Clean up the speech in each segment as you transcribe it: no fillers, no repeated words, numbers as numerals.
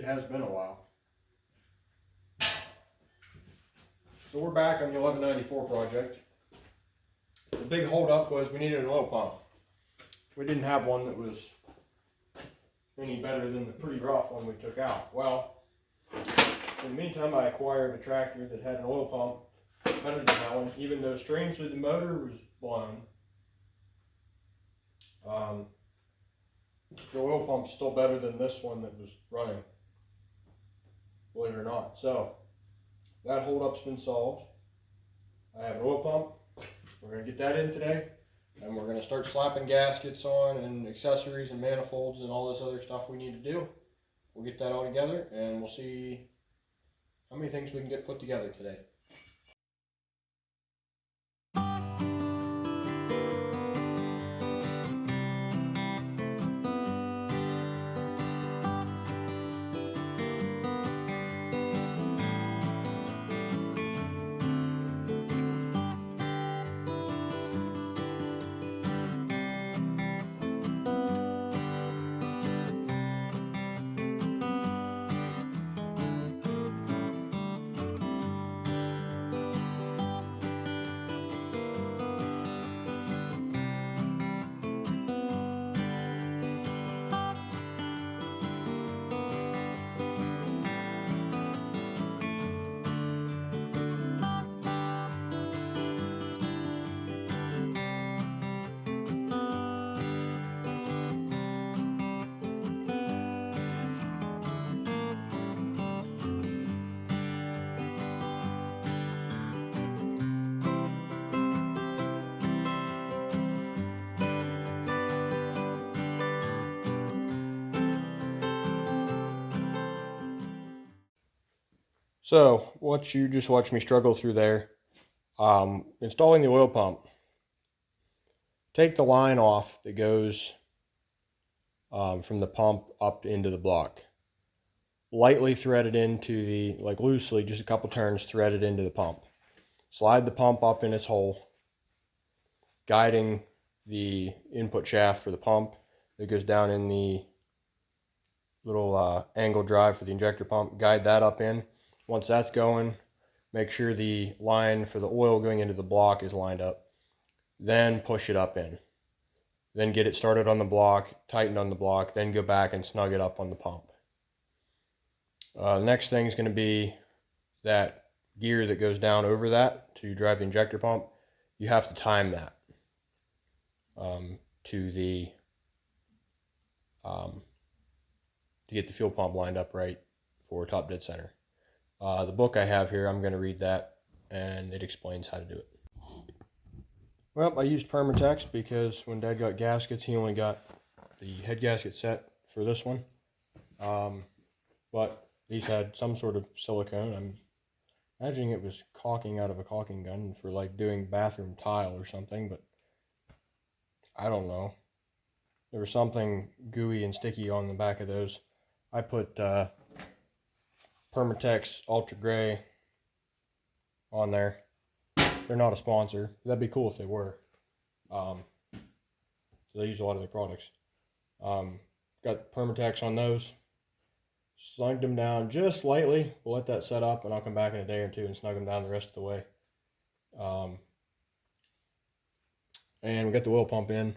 has been a while. So we're back on the 1194 project. The big holdup was we needed an oil pump. We didn't have one that was any better than the pretty rough one we took out. Well, in the meantime, I acquired a tractor that had an oil pump better than that one, even though strangely the motor was blown. The oil pump's still better than this one that was running, believe it or not. So that holdup's been solved. I have an oil pump. We're going to get that in today, and we're going to start slapping gaskets on and accessories and manifolds and all this other stuff we need to do. We'll get that all together, and we'll see how many things we can get put together today. So what you just watched me struggle through there, installing the oil pump. Take the line off that goes from the pump up into the block. Lightly thread it into the, like loosely, just a couple turns, thread it into the pump. Slide the pump up in its hole, guiding the input shaft for the pump that goes down in the little angle drive for the injector pump. Guide that up in. Once that's going, make sure the line for the oil going into the block is lined up. Then push it up in. Then get it started on the block, tighten on the block, then go back and snug it up on the pump. The next thing is going to be that gear that goes down over that to drive the injector pump. You have to time that to get the fuel pump lined up right for top dead center. The book I have here, I'm going to read that, and it explains how to do it. Well, I used Permatex because when Dad got gaskets, he only got the head gasket set for this one. But these had some sort of silicone. I'm imagining it was caulking out of a caulking gun for like doing bathroom tile or something, but I don't know. There was something gooey and sticky on the back of those. I put Permatex Ultra Gray on there. They're not a sponsor. That'd be cool if they were. So they use a lot of their products. Got Permatex on those. Snugged them down just lightly. We'll let that set up, and I'll come back in a day or two and snug them down the rest of the way. And we got the oil pump in.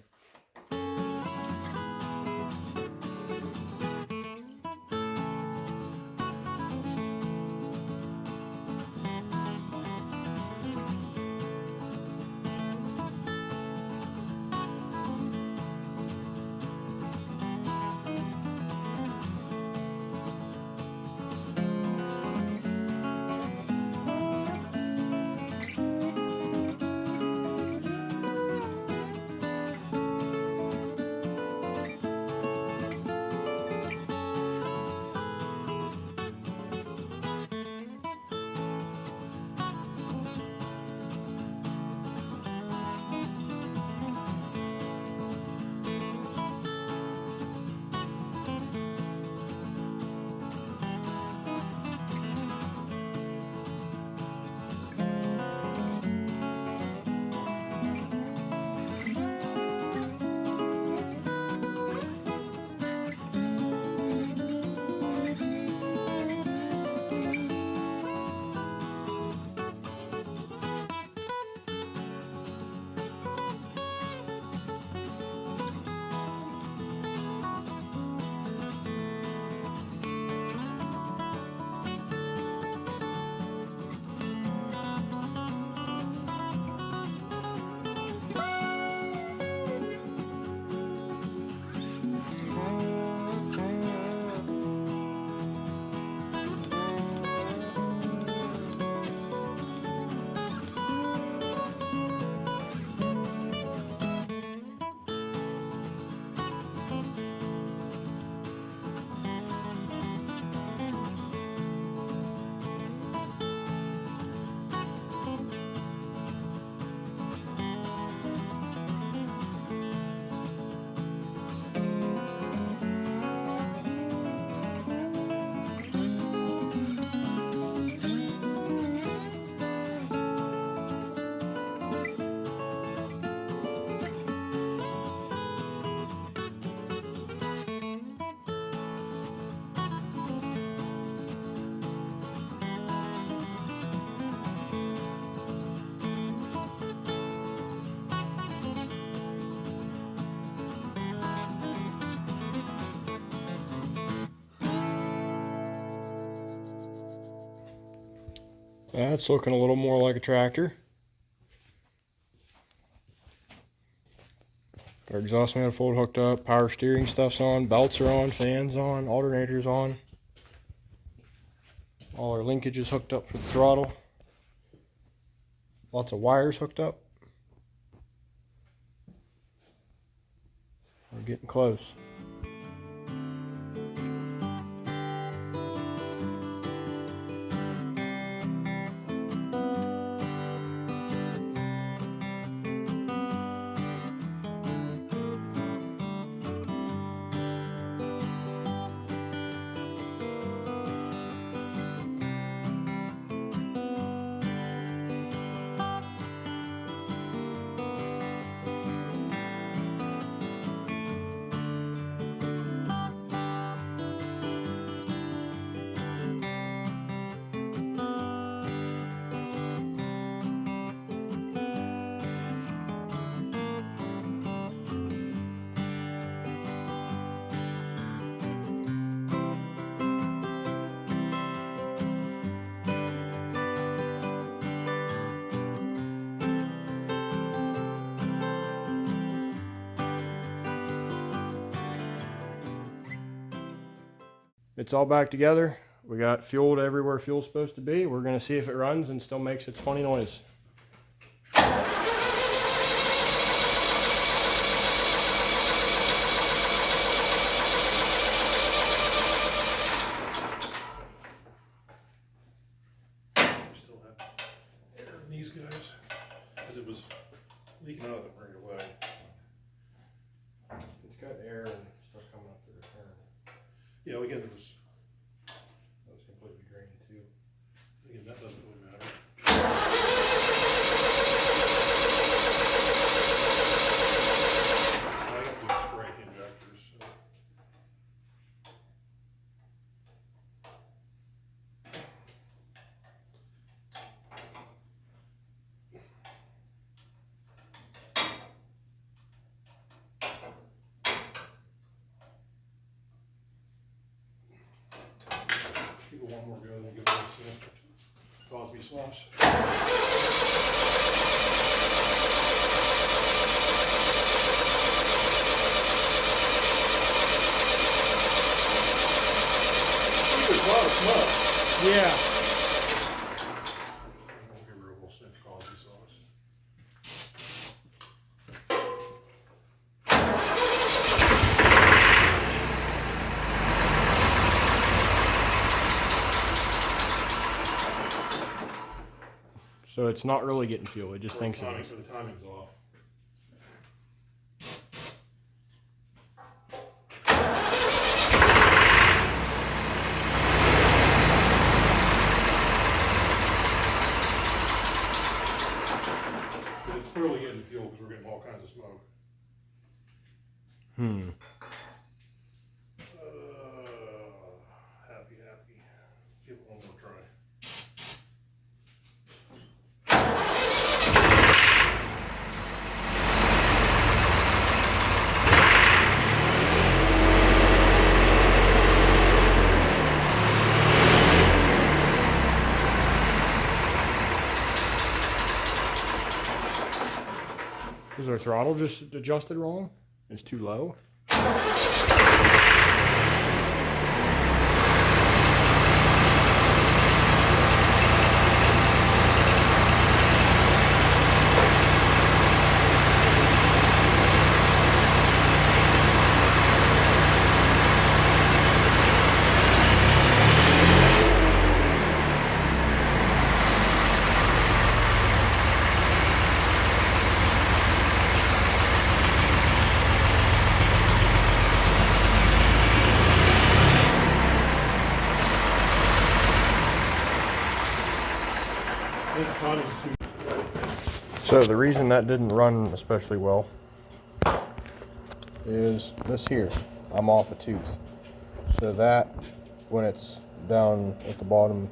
That's looking a little more like a tractor. Our exhaust manifold hooked up, power steering stuff's on, belts are on, fans on, alternator's on. All our linkages hooked up for the throttle. Lots of wires hooked up. We're getting close. It's all back together. We got fuel to everywhere fuel's supposed to be. We're gonna see if it runs and still makes its funny noise. Still have air in these guys because it was leaking out of them right away. It's got air and stuff coming up the return. Yeah, again, that That's completely drained too. again, that doesn't really matter. I got these strike injectors, so. Give it one more go, then give it a sniff. Cause me slosh. There's a lot of smoke. Yeah. I'll give her a little sniff, cause me slosh. So it's not really getting fuel, it just thinks it is. So the timing's off. But it's clearly getting fuel because we're getting all kinds of smoke. Happy. Give it one more try. Is our throttle just adjusted wrong? It's too low? So the reason that didn't run especially well is this here. I'm off a tooth. So that, when it's down at the bottom,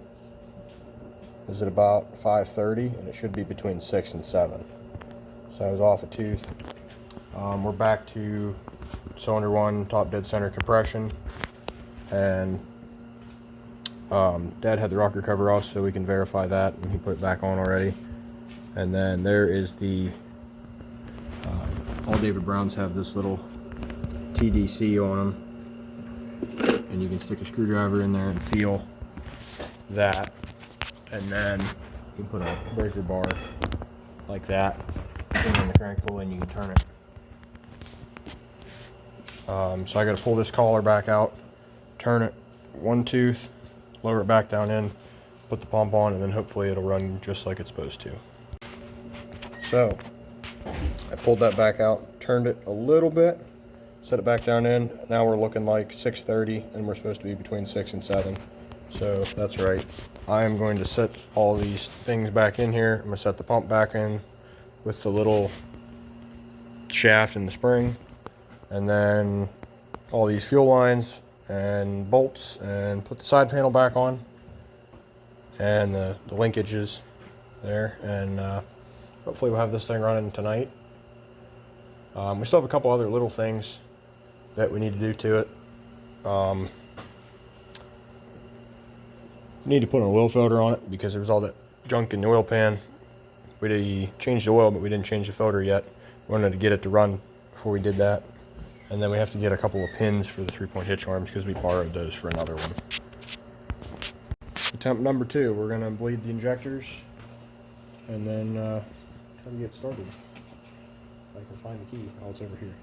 is at about 530, and it should be between 6 and 7. So I was off a tooth. We're back to cylinder 1, top dead center compression, and Dad had the rocker cover off so we can verify that, and he put it back on already. And then there is the, all David Browns have this little TDC on them, and you can stick a screwdriver in there and feel that, and then you can put a breaker bar like that, and on the crank pull in you can turn it. So I got to pull this collar back out, turn it one tooth, lower it back down in, put the pump on, and then hopefully it'll run just like it's supposed to. So I pulled that back out, turned it a little bit, set it back down in. Now we're looking like 630, and we're supposed to be between 6 and 7. So that's right. I am going to set all these things back in here. I'm going to set the pump back in with the little shaft and the spring, and then all these fuel lines and bolts, and put the side panel back on, and the linkages there, and hopefully we'll have this thing running tonight. We still have a couple other little things that we need to do to it. Need to put an oil filter on it because there was all that junk in the oil pan. We changed the oil, but we didn't change the filter yet. We wanted to get it to run before we did that. And then we have to get a couple of pins for the 3-point hitch arms because we borrowed those for another one. Attempt number 2, we're going to bleed the injectors and then try to get started. If I can find the key. Oh, it's over here.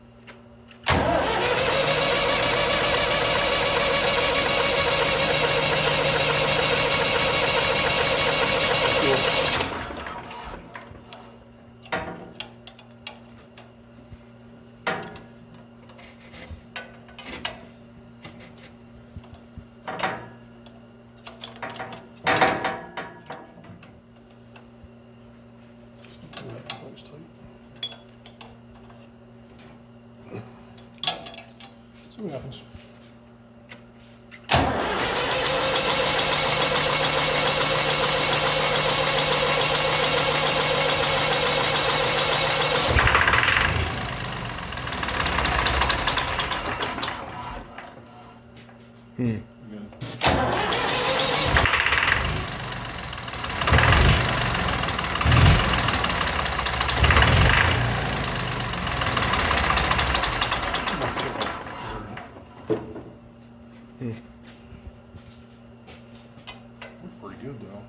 See what happens. Looked pretty good though.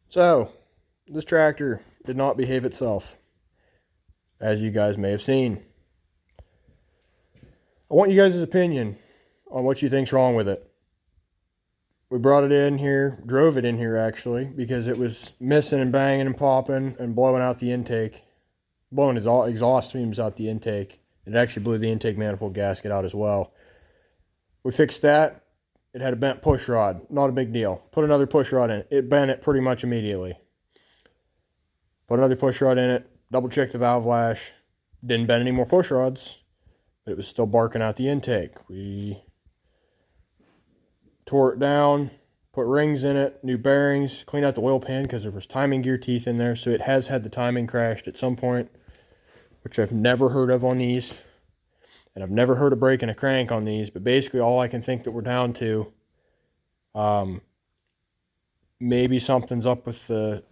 So, this tractor did not behave itself, as you guys may have seen. I want you guys' opinion on what you think's wrong with it. We brought it in here, drove it in here actually, because it was missing and banging and popping and blowing out the intake, blowing his exhaust fumes out the intake. It actually blew the intake manifold gasket out as well. We fixed that. It had a bent push rod. Not a big deal. Put another push rod in it. It bent it pretty much immediately. Put another push rod in it. Double checked the valve lash. Didn't bend any more push rods, but it was still barking out the intake. We tore it down, put rings in it, new bearings, clean out the oil pan because there was timing gear teeth in there. So it has had the timing crashed at some point, which I've never heard of on these. And I've never heard of breaking a crank on these, but basically all I can think that we're down to, maybe something's up with the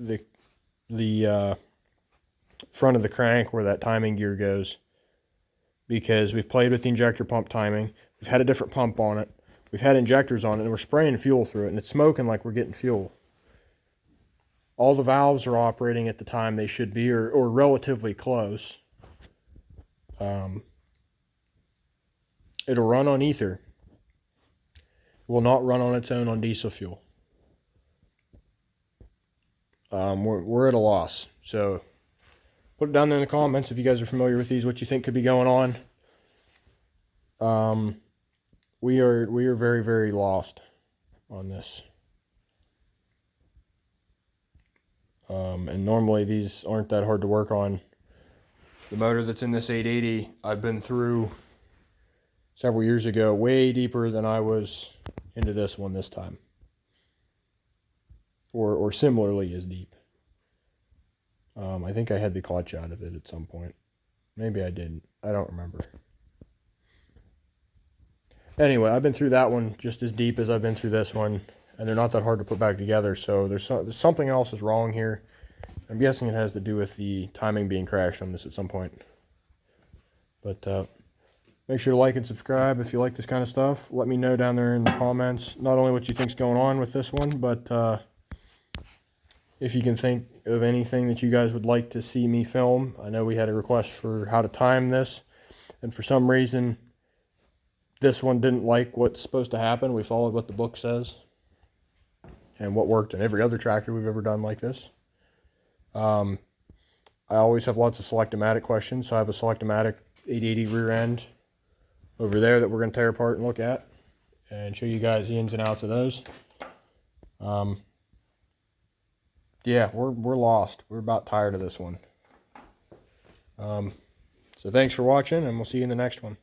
front of the crank where that timing gear goes, because we've played with the injector pump timing. We've had a different pump on it. We've had injectors on it, and we're spraying fuel through it, and it's smoking like we're getting fuel. All the valves are operating at the time they should be, or relatively close. It'll run on ether. It will not run on its own on diesel fuel. We're at a loss. So put it down there in the comments if you guys are familiar with these, what you think could be going on. We are very, very lost on this. And normally these aren't that hard to work on. The motor that's in this 880, I've been through several years ago, way deeper than I was into this one this time. Or similarly as deep. I think I had the clutch out of it at some point. Maybe I didn't. I don't remember. Anyway, I've been through that one just as deep as I've been through this one, and they're not that hard to put back together, so there's something else is wrong here. I'm guessing it has to do with the timing being crashed on this at some point. But make sure to like and subscribe if you like this kind of stuff. Let me know down there in the comments not only what you think's going on with this one, but if you can think of anything that you guys would like to see me film. I know we had a request for how to time this, and for some reason this one didn't like what's supposed to happen. We followed what the book says and what worked in every other tractor we've ever done like this. I always have lots of Select-O-Matic questions, so I have a Select-O-Matic 880 rear end over there that we're going to tear apart and look at and show you guys the ins and outs of those. Yeah, we're lost. We're about tired of this one. So thanks for watching, and we'll see you in the next one.